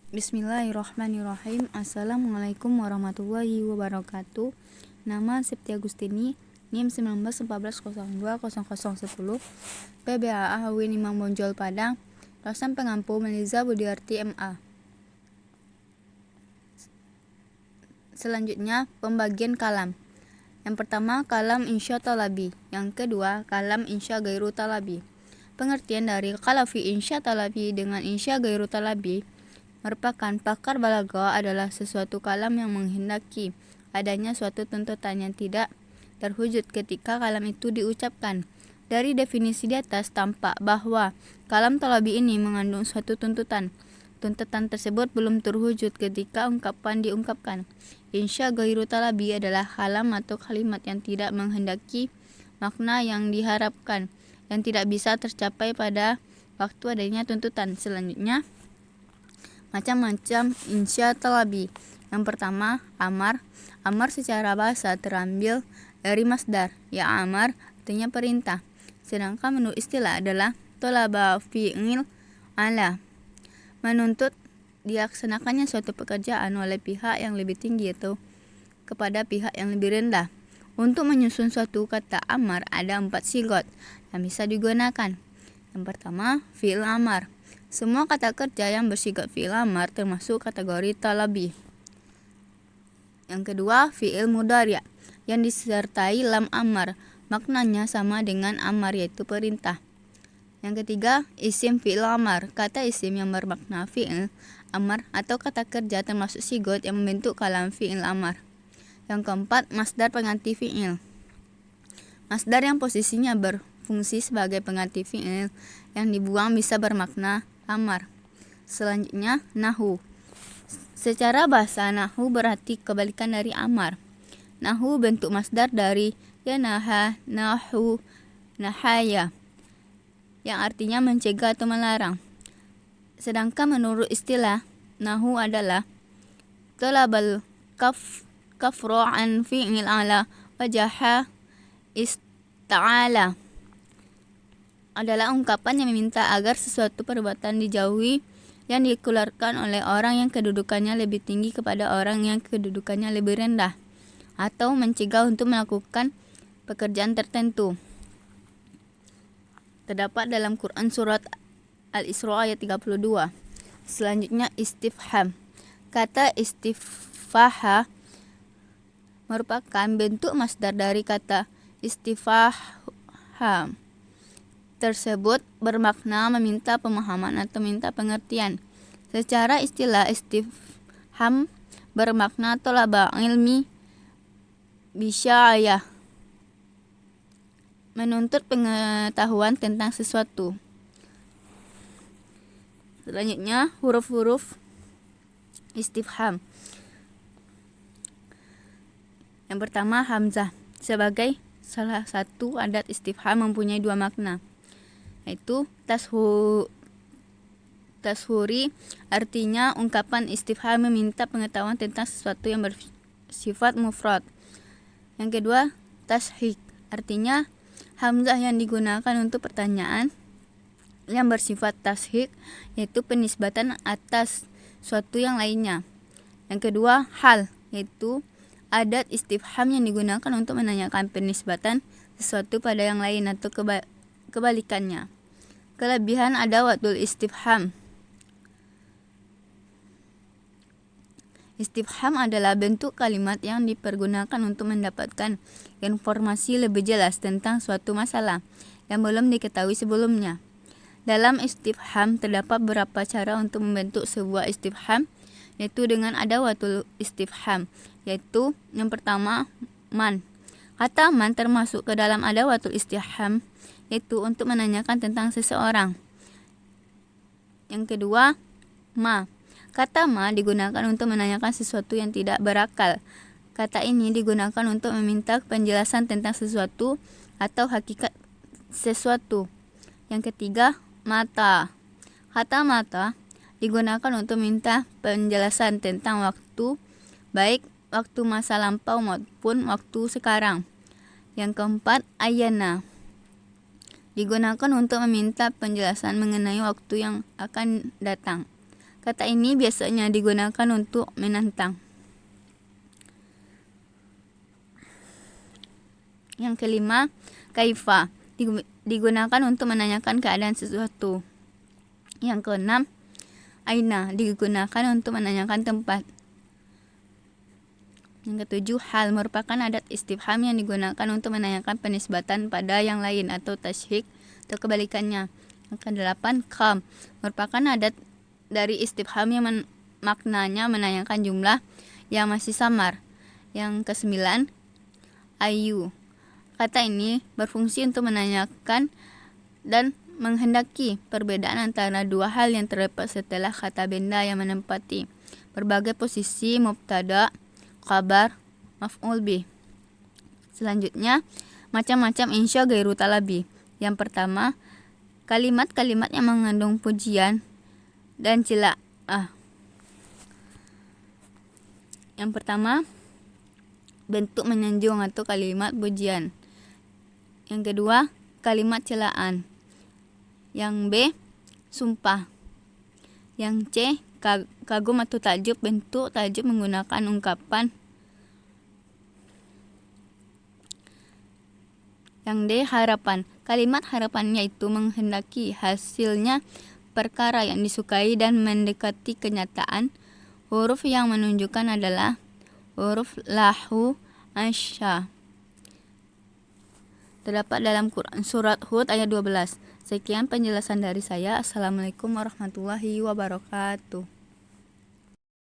Bismillahirrahmanirrahim. Assalamualaikum warahmatullahi wabarakatuh. Nama Septi Agustini, NIM 1914020010, PBAA Hawin Imam Bonjol Padang, dosen pengampu Meliza Budiarti MA. Selanjutnya, pembagian kalam. Yang pertama, kalam insya talabi. Yang kedua, kalam insya gairu talabi. Pengertian dari kalafi insya talabi dengan insya gairu talabi merupakan pakar balaghah adalah sesuatu kalam yang menghendaki adanya suatu tuntutan yang tidak terwujud ketika kalam itu diucapkan. Dari definisi di atas tampak bahwa kalam talabi ini mengandung suatu tuntutan. Tuntutan tersebut belum terwujud ketika ungkapan diungkapkan. Insya ghairu talabi adalah kalam atau kalimat yang tidak menghendaki makna yang diharapkan, yang tidak bisa tercapai pada waktu adanya tuntutan. Selanjutnya, macam-macam insya talabi. Yang pertama, amar. Amar secara bahasa terambil dari masdar, ya amar artinya perintah. Sedangkan menurut istilah adalah tolaba fi'il ala, menuntut dilaksanakannya suatu pekerjaan oleh pihak yang lebih tinggi atau kepada pihak yang lebih rendah. Untuk menyusun suatu kata amar ada 4 sigot yang bisa digunakan. Yang pertama, fi'il amar. Semua kata kerja yang bersigat fi'il amar termasuk kategori talabi. Yang kedua, fi'il mudhari' yang disertai lam amar. Maknanya sama dengan amar, yaitu perintah. Yang ketiga, isim fi'il amar. Kata isim yang bermakna fi'il amar atau kata kerja termasuk sigot yang membentuk kalam fi'il amar. Yang keempat, masdar pengganti fi'il. Masdar yang posisinya berfungsi sebagai pengganti fi'il yang dibuang bisa bermakna amar. Selanjutnya, nahu. Secara bahasa, nahu berarti kebalikan dari amar. Nahu bentuk masdar dari yanaha, nahu, nahaya, yang artinya mencegah atau melarang. Sedangkan menurut istilah, nahu adalah talabal kafru an fi'il ala wajaha ista'ala, adalah ungkapan yang meminta agar sesuatu perbuatan dijauhi yang dikeluarkan oleh orang yang kedudukannya lebih tinggi kepada orang yang kedudukannya lebih rendah, atau mencegah untuk melakukan pekerjaan tertentu. Terdapat dalam Quran surat Al-Isra ayat 32. Selanjutnya, istifham. Kata istifhah merupakan bentuk masdar dari kata istifham. Tersebut bermakna meminta pemahaman atau minta pengertian. Secara istilah, istifham bermakna tolaba ilmi bisya'ayah, menuntut pengetahuan tentang sesuatu. Selanjutnya, huruf-huruf istifham. Yang pertama, hamzah. Sebagai salah satu adat istifham mempunyai 2 makna, yaitu tashuri, artinya ungkapan istifham meminta pengetahuan tentang sesuatu yang bersifat mufrad. Yang kedua, tashik, artinya hamzah yang digunakan untuk pertanyaan yang bersifat tashik, yaitu penisbatan atas suatu yang lainnya. Yang kedua, hal, yaitu adat istifham yang digunakan untuk menanyakan penisbatan sesuatu pada yang lain atau kebalikannya. Kelebihan adawatul istifham. Istifham adalah bentuk kalimat yang dipergunakan untuk mendapatkan informasi lebih jelas tentang suatu masalah yang belum diketahui sebelumnya. Dalam istifham terdapat beberapa cara untuk membentuk sebuah istifham, yaitu dengan adawatul istifham, yaitu yang pertama, man. Kata man termasuk ke dalam adawatul istifham, yaitu untuk menanyakan tentang seseorang. Yang kedua, ma. Kata ma digunakan untuk menanyakan sesuatu yang tidak berakal. Kata ini digunakan untuk meminta penjelasan tentang sesuatu atau hakikat sesuatu. Yang ketiga, mata. Kata mata digunakan untuk minta penjelasan tentang waktu, baik waktu masa lampau maupun waktu sekarang. Yang keempat, ayana. Digunakan untuk meminta penjelasan mengenai waktu yang akan datang. Kata ini biasanya digunakan untuk menantang. Yang kelima, kaifa, digunakan untuk menanyakan keadaan sesuatu. Yang keenam, aina, digunakan untuk menanyakan tempat. Yang ketujuh, hal, merupakan adat istifham yang digunakan untuk menanyakan penisbatan pada yang lain atau tasyik atau kebalikannya. Yang kedelapan, kam, merupakan adat dari istifham yang maknanya menanyakan jumlah yang masih samar. Yang kesembilan, ayu, kata ini berfungsi untuk menanyakan dan menghendaki perbedaan antara dua hal yang terdapat setelah kata benda yang menempati berbagai posisi mubtada, khabar, maf'ul bih. Selanjutnya, macam-macam insya gairu talabi. Yang pertama, kalimat-kalimat yang mengandung pujian dan celaan. Yang pertama, bentuk menyanjung atau kalimat pujian. Yang kedua, kalimat celaan. Yang B, sumpah. Yang C, kagum atau takjub, bentuk takjub menggunakan ungkapan. Yang D, harapan. Kalimat harapan yaitu menghendaki hasilnya perkara yang disukai dan mendekati kenyataan. Huruf yang menunjukkan adalah huruf lahu, asya. Terdapat dalam Quran surat Hud ayat 12. Sekian penjelasan dari saya. Assalamualaikum warahmatullahi wabarakatuh.